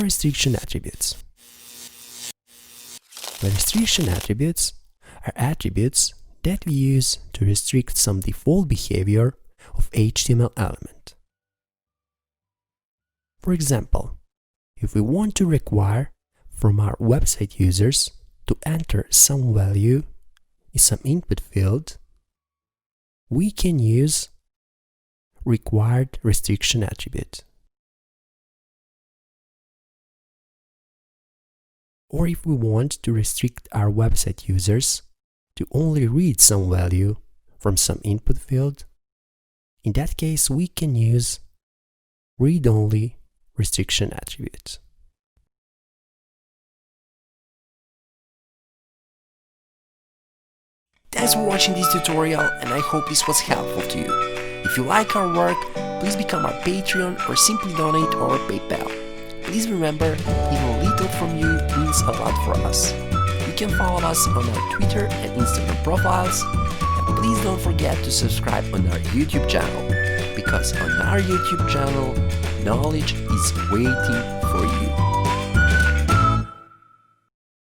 restriction attributes? The restriction attributes are attributes that we use to restrict some default behavior of HTML element. For example, if we want to require from our website users to enter some value in some input field, we can use required restriction attribute. Or if we want to restrict our website users to only read some value from some input field, in that case we can use read-only restriction attribute. Thanks for watching this tutorial, and I hope this was helpful to you. If you like our work, please become our Patreon or simply donate or PayPal. Please remember, even little from you means a lot for us. You can follow us on our Twitter and Instagram profiles, and please don't forget to subscribe on our YouTube channel, because on our YouTube channel, knowledge is waiting for you.